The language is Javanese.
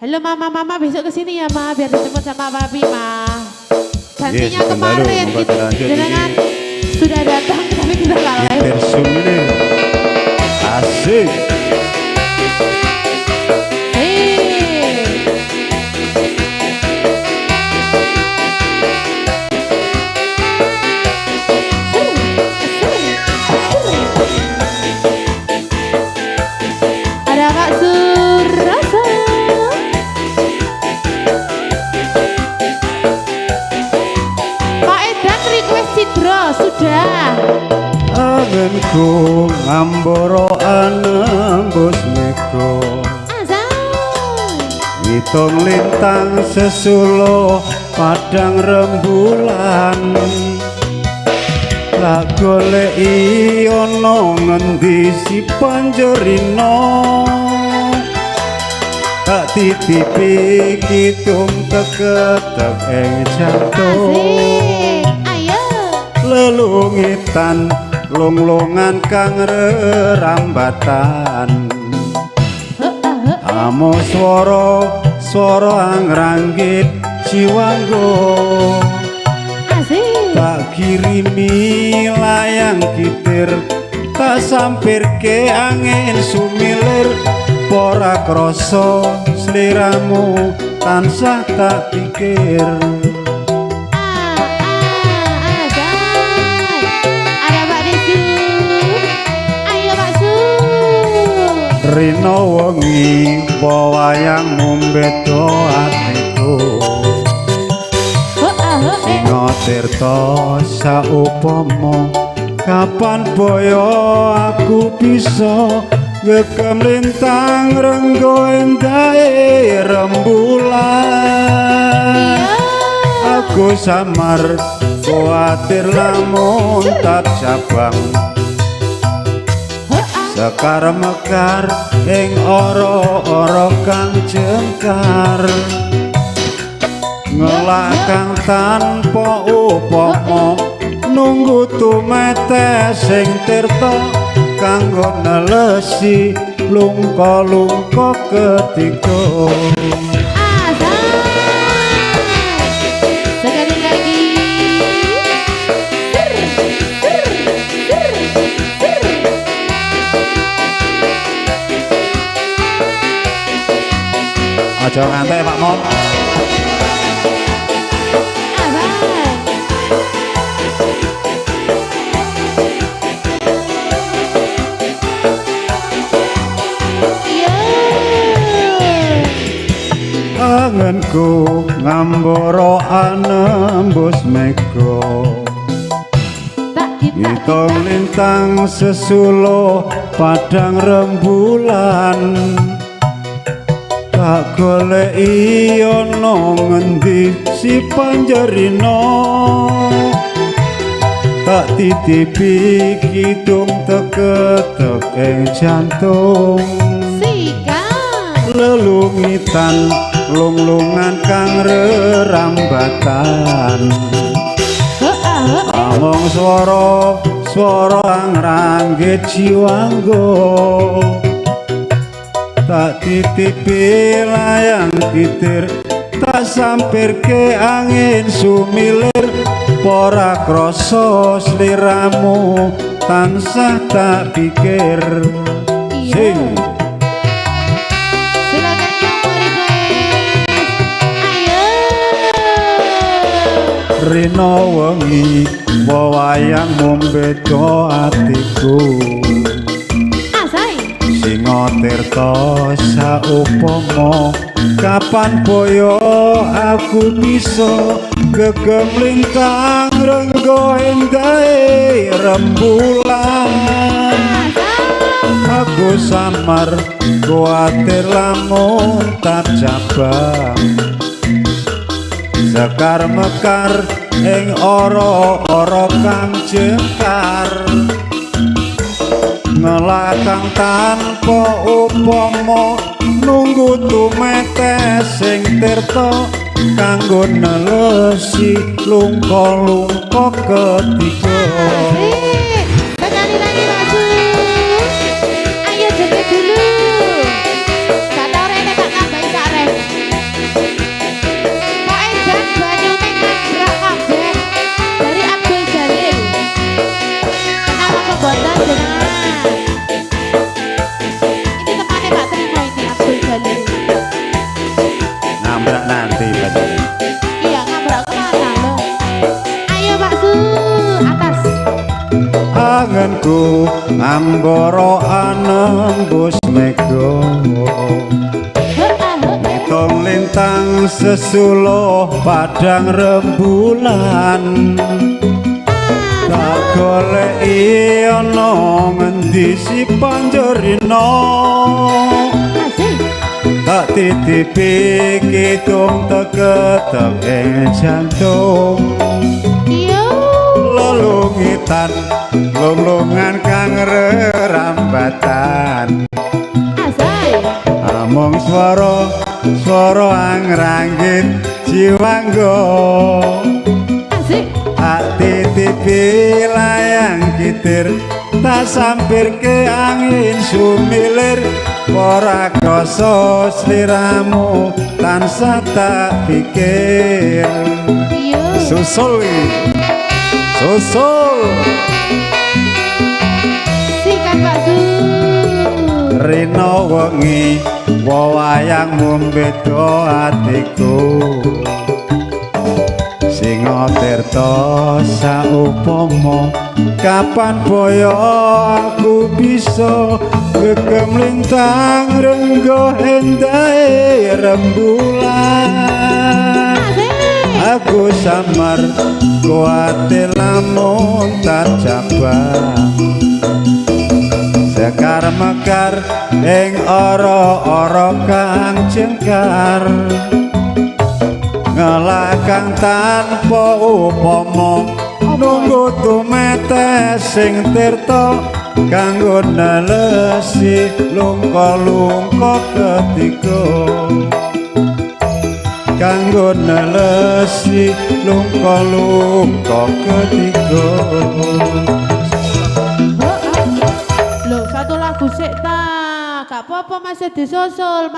Halo mama besok kesini ya ma, biar dijemput sama papi ma. Janjinya Yes, kemarin jenengan sudah datang tapi kita nggak live. Tersulir asik. Ada Kak Surasa. Pak Edan request Sidro sudah. Angenku ngamboro anembus meko ngitung lintang sesulo padang rembulan tak goleki ana ngendi si panjerina tak titipi kitung teketek ing jantung lelungitan lunglungan kang rerambatan amo swara angranggit jiwanggo tak kirimi layang kitir tak sampirke angin sumilir pora krasa sliramu tansah tak pikir. Rino wengi wayang mumbeto atiku Singa tirta saupama kapan boyo aku bisa ngegem lintang renggo endahe rembulan aku samar kuatir lamun tak cabang sekar mekar ing ora-ora kang jengkar ngelak kang tanpa upama nunggu tumete sing tirta kanggo nelesi lungka-lungka ketiga. Aja ngantek Pak Mon. Angenku ngamboro anembus meko ngitung lintang sesulo padang rembulan tak goleki ana ngendi si panjerina tak titipi kidung teketek ing jantung lelungitan lunglungan kang rerambatan among swara angranggit jiwanggo tak titipi layang kitir tak sampirke angin sumilir pora krasa sliramu tansah tak pikir. Sing Rino wengi wayang mumbeto atiku Singa tirta saupama kapan boyo aku bisa gegem lintang renggo endahe rembulan aku samar kuatir lamun tak cabang sekar mekar ing ora-ora kang jengkar ngelakang tanpa upama nunggu tumete sing tirta kanggo nelesi lungka-lungka ketiga. Sekali lagi lagu ayo joget dulu. Kata rene tak tambahin sak rek. Anggara anembus mega Tong lintang sesuluh padang rembulan tak goleki ana ngendi si Panjerina tak titipi kidung teketek ing jantung lelungitan lulungan kang rerambatan among swara angranggit jiwangga ati tipi layang kitir tak sampirke angin sumilir ora krasa sliramu tansah tak pikir susul sikat Pak Su Rina wengi wayangmu beda atiku Singa tirta saupama kapan boyo aku bisa gegem lintang renggo endahe rembulan aku samar kuate lamun tak cabang sekar mekar ing ora-ora kang jengkar ngelakang tanpa upama nunggu tumetes sing tirta kanggo nelesi lungka-lungka ketiga kanggo nelesi lungka-lungka ketiga Loh, satu lagu sik ta, gak apa-apa masih disusul.